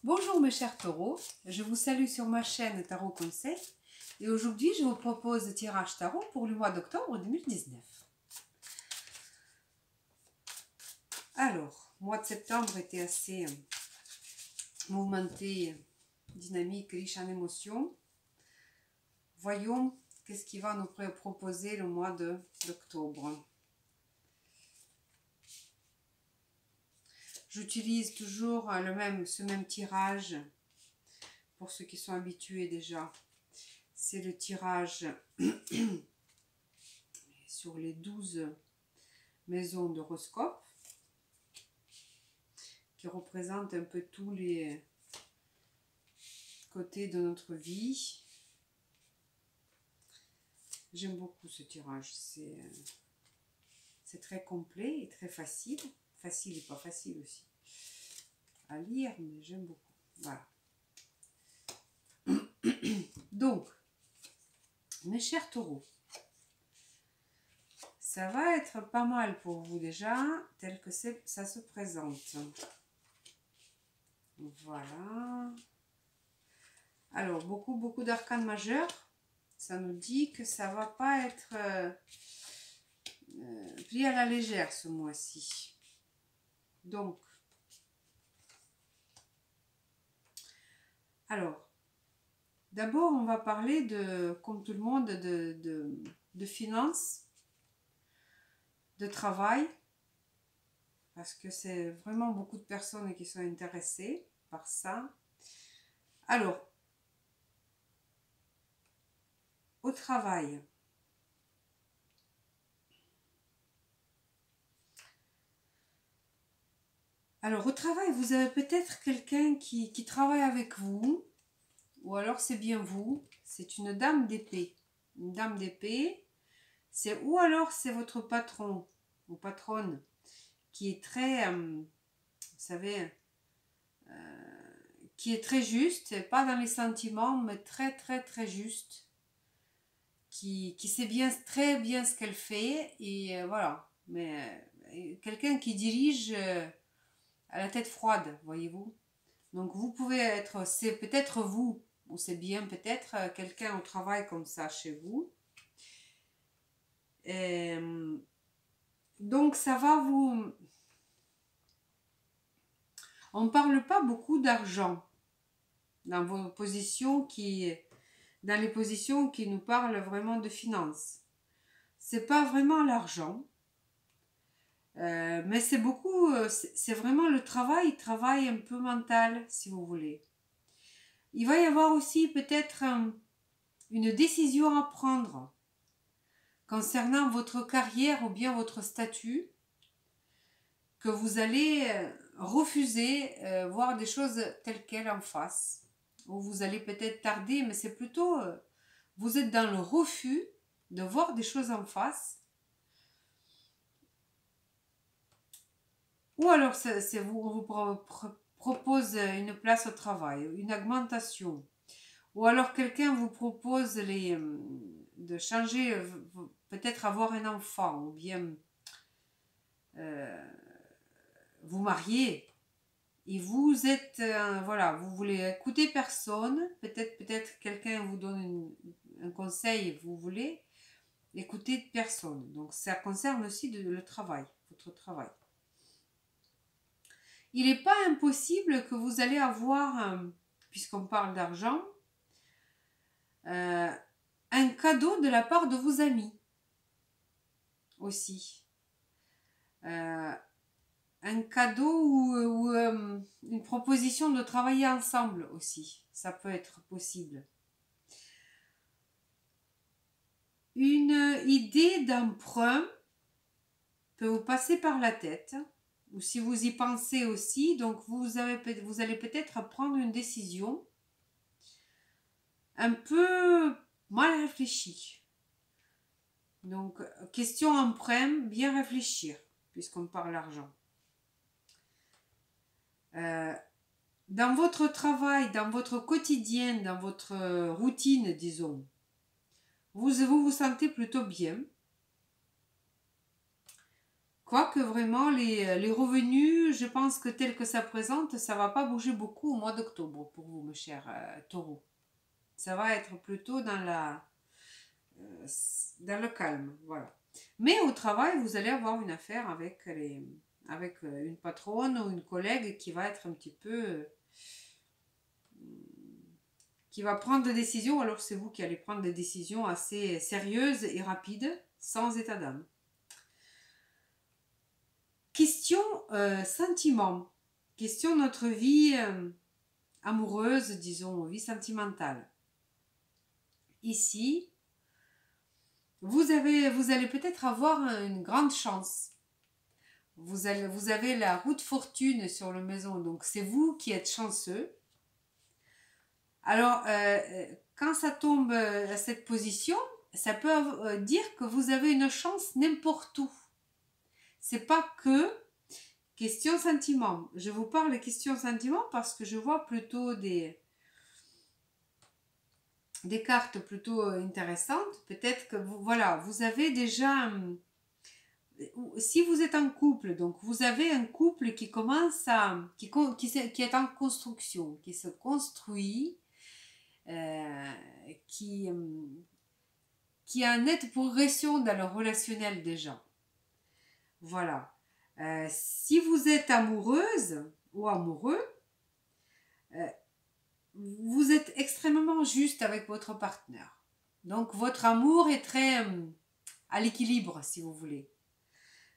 Bonjour mes chers taureaux, je vous salue sur ma chaîne Tarot Conseil et aujourd'hui je vous propose le tirage tarot pour le mois d'octobre 2019. Alors, le mois de septembre était assez mouvementé, dynamique, riche en émotions. Voyons qu'est-ce qui va nous proposer le mois d'octobre. J'utilise toujours ce même tirage pour ceux qui sont habitués déjà. C'est le tirage sur les 12 maisons d'horoscope qui représente un peu tous les côtés de notre vie. J'aime beaucoup ce tirage, c'est très complet et très facile. Facile et pas facile aussi à lire, mais j'aime beaucoup. Voilà. Donc, mes chers taureaux, ça va être pas mal pour vous déjà, tel que ça se présente. Voilà. Alors, beaucoup d'arcanes majeurs. Ça nous dit que ça va pas être pris à la légère ce mois-ci. Donc, alors, d'abord, on va parler comme tout le monde, de finances, de travail, parce que c'est vraiment beaucoup de personnes qui sont intéressées par ça. Alors, au travail, vous avez peut-être quelqu'un qui travaille avec vous, ou alors c'est bien vous, c'est une dame d'épée. Une dame d'épée, ou alors c'est votre patron ou patronne qui est très, vous savez, qui est très juste, pas dans les sentiments, mais très juste, qui sait très bien ce qu'elle fait, et voilà. Mais quelqu'un qui dirige à la tête froide, voyez-vous. Donc vous pouvez être, c'est peut-être vous, ou c'est bien peut-être quelqu'un au travail comme ça chez vous. Et, donc ça va vous... On ne parle pas beaucoup d'argent dans vos positions dans les positions qui nous parlent vraiment de finances. C'est pas vraiment l'argent, mais c'est beaucoup, c'est vraiment le travail un peu mental, si vous voulez. Il va y avoir aussi peut-être une décision à prendre concernant votre carrière ou bien votre statut, que vous allez refuser, voir des choses telles quelles en face. Ou vous allez peut-être tarder, mais c'est plutôt, vous êtes dans le refus de voir des choses en face. Ou alors on vous propose une place au travail, une augmentation. Ou alors quelqu'un vous propose de changer, peut-être avoir un enfant, ou bien vous marier. Et vous êtes, voilà, vous voulez écouter personne, peut-être quelqu'un vous donne un conseil, vous voulez écouter personne. Donc ça concerne aussi le travail, votre travail. Il n'est pas impossible que vous allez avoir, puisqu'on parle d'argent, un cadeau de la part de vos amis aussi. Un cadeau ou une proposition de travailler ensemble aussi, ça peut être possible. Une idée d'emprunt peut vous passer par la tête, ou si vous y pensez aussi, donc vous allez peut-être prendre une décision un peu mal réfléchie. Donc, question emprunt, bien réfléchir, puisqu'on parle d'argent. Dans votre travail, dans votre quotidien, dans votre routine, disons, vous vous sentez plutôt bien. Quoique vraiment, les revenus, je pense que tel que ça présente, ça va pas bouger beaucoup au mois d'octobre pour vous, mes chers taureaux. Ça va être plutôt dans le calme, voilà. Mais au travail, vous allez avoir une affaire avec une patronne ou une collègue qui va être un petit peu, qui va prendre des décisions, alors c'est vous qui allez prendre des décisions assez sérieuses et rapides, sans état d'âme. Question sentiment. Question de notre vie amoureuse, disons, vie sentimentale. Ici, vous allez peut-être avoir une grande chance. Vous avez la roue de fortune sur la maison, donc c'est vous qui êtes chanceux. Alors, quand ça tombe à cette position, ça peut dire que vous avez une chance n'importe où. C'est pas que question sentiment. Je vous parle de question sentiment parce que je vois plutôt des cartes plutôt intéressantes. Peut-être que vous avez déjà, si vous êtes en couple, donc vous avez un couple qui commence qui est en construction, qui se construit, qui a une nette progression dans le relationnel déjà. Voilà. Si vous êtes amoureuse ou amoureux, vous êtes extrêmement juste avec votre partenaire. Donc votre amour est très à l'équilibre, si vous voulez.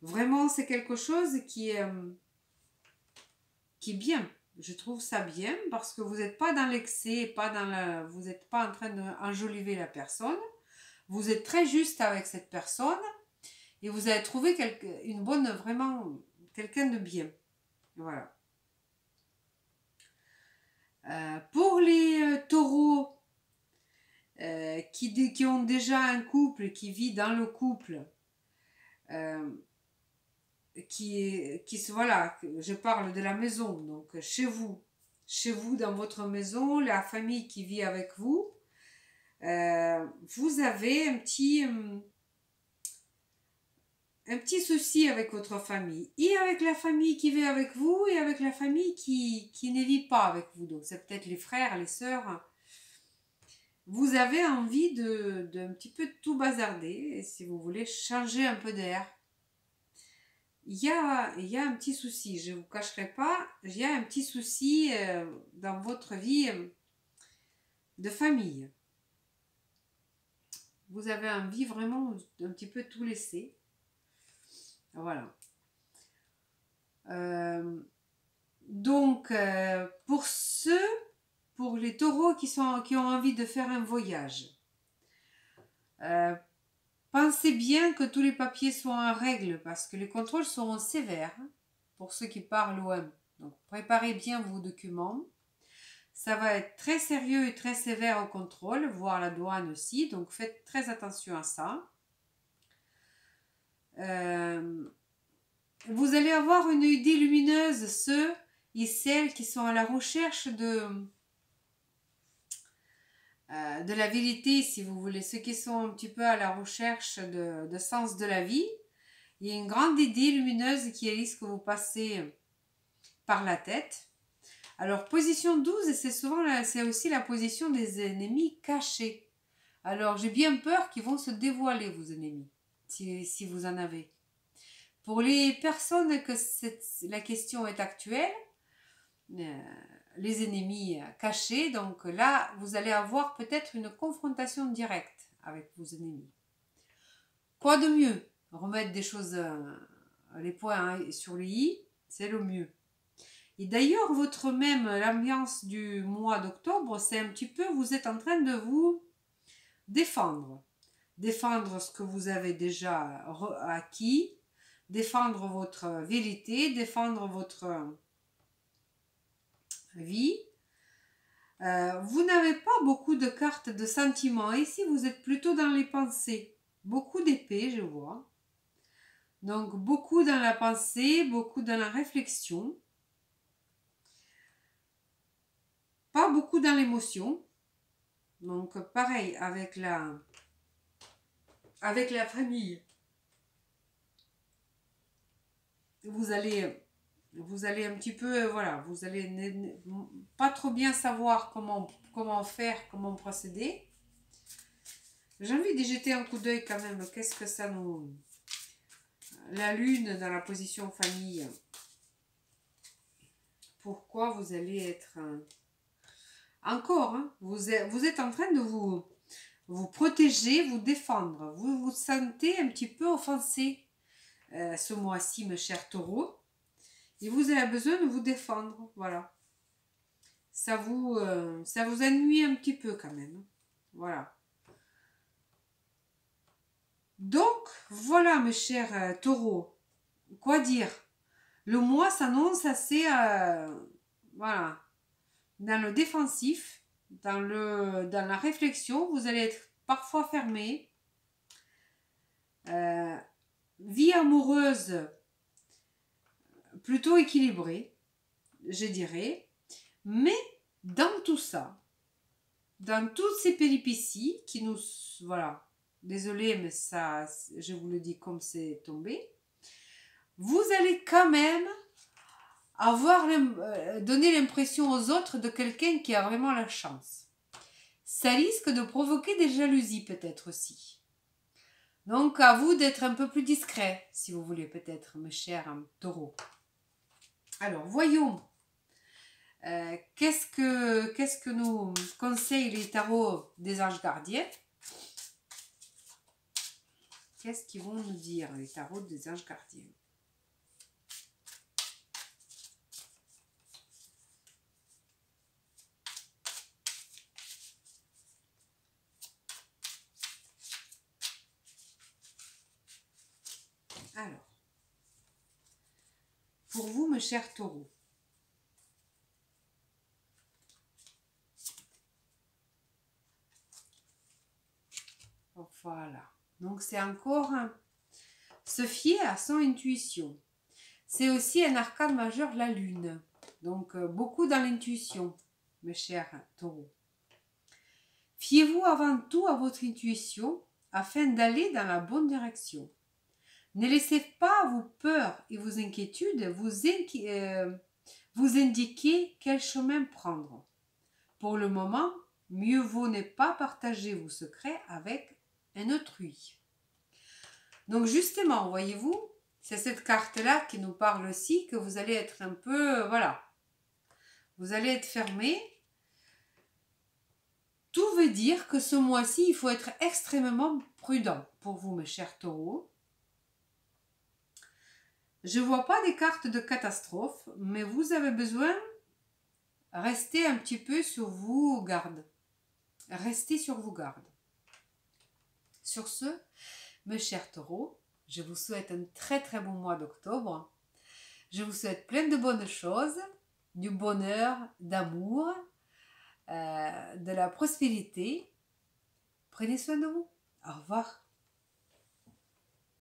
Vraiment, c'est quelque chose qui est bien. Je trouve ça bien parce que vous n'êtes pas dans l'excès, vous n'êtes pas en train d'enjoliver la personne. Vous êtes très juste avec cette personne et vous avez trouvé vraiment quelqu'un de bien. Voilà. Pour les taureaux qui ont déjà un couple, qui vit dans le couple, voilà, je parle de la maison, donc chez vous dans votre maison, la famille qui vit avec vous, vous avez un petit souci avec votre famille, et avec la famille qui vit avec vous, et avec la famille qui ne vit pas avec vous, donc c'est peut-être les frères, les sœurs. Vous avez envie de un petit peu tout bazarder, et si vous voulez changer un peu d'air. Il y a un petit souci, je ne vous cacherai pas, il y a un petit souci dans votre vie de famille. Vous avez envie vraiment d'un petit peu tout laisser. Voilà. Donc, pour les taureaux qui ont envie de faire un voyage, pensez bien que tous les papiers soient en règle parce que les contrôles seront sévères pour ceux qui parlent loin. Donc, préparez bien vos documents. Ça va être très sérieux et très sévère au contrôle, voire la douane aussi. Donc, faites très attention à ça. Vous allez avoir une idée lumineuse, ceux et celles qui sont à la recherche de la vérité, si vous voulez, ceux qui sont un petit peu à la recherche de sens de la vie. Il y a une grande idée lumineuse qui risque de vous passer par la tête. Alors, position 12, c'est aussi la position des ennemis cachés. Alors, j'ai bien peur qu'ils vont se dévoiler, vos ennemis, si vous en avez. Pour les personnes que la question est actuelle, les ennemis cachés, donc là, vous allez avoir peut-être une confrontation directe avec vos ennemis. Quoi de mieux? Remettre des choses, les points sur les i, c'est le mieux. Et d'ailleurs, l'ambiance du mois d'octobre, c'est un petit peu, vous êtes en train de vous défendre. Défendre ce que vous avez déjà acquis, défendre votre vérité, défendre votre vie. Vous n'avez pas beaucoup de cartes de sentiments. Ici, vous êtes plutôt dans les pensées. Beaucoup d'épées, je vois. Donc, beaucoup dans la pensée, beaucoup dans la réflexion. Pas beaucoup dans l'émotion. Donc, pareil avec la famille. vous allez un petit peu, voilà, vous allez pas trop bien savoir comment faire, comment procéder. J'ai envie d'y jeter un coup d'œil quand même. Qu'est-ce que ça nous... La lune dans la position famille. Pourquoi vous allez être... Encore, hein, vous êtes en train de vous protéger, vous défendre. Vous vous sentez un petit peu offensé ce mois-ci, mes chers taureaux. Et vous avez besoin de vous défendre. Voilà. Ça vous ennuie un petit peu quand même. Voilà. Donc, voilà, mes chers taureaux. Quoi dire? Le mois s'annonce assez... voilà. Dans le défensif, dans la réflexion, vous allez être parfois fermé. Vie amoureuse plutôt équilibrée, je dirais. Mais dans tout ça, dans toutes ces péripéties qui nous... Voilà, désolé, mais ça, je vous le dis comme c'est tombé. Vous allez quand même donner l'impression aux autres de quelqu'un qui a vraiment la chance. Ça risque de provoquer des jalousies peut-être aussi. Donc à vous d'être un peu plus discret, si vous voulez peut-être, mes chers taureaux. Alors voyons, qu'est-ce que nous conseillent les tarots des anges gardiens? Qu'est-ce qu'ils vont nous dire, les tarots des anges gardiens? Alors, pour vous, mes chers taureaux, voilà. Donc, c'est encore se fier à son intuition. C'est aussi un arcane majeur, la lune. Donc, beaucoup dans l'intuition, mes chers taureaux. Fiez-vous avant tout à votre intuition afin d'aller dans la bonne direction. Ne laissez pas vos peurs et vos inquiétudes vous indiquer quel chemin prendre. Pour le moment, mieux vaut ne pas partager vos secrets avec un autrui. Donc justement, voyez-vous, c'est cette carte-là qui nous parle aussi que vous allez être un peu, voilà, vous allez être fermé. Tout veut dire que ce mois-ci, il faut être extrêmement prudent pour vous, mes chers taureaux. Je ne vois pas des cartes de catastrophe, mais vous avez besoin de rester un petit peu sur vos gardes. Restez sur vos gardes. Sur ce, mes chers taureaux, je vous souhaite un très très bon mois d'octobre. Je vous souhaite plein de bonnes choses, du bonheur, d'amour, de la prospérité. Prenez soin de vous. Au revoir.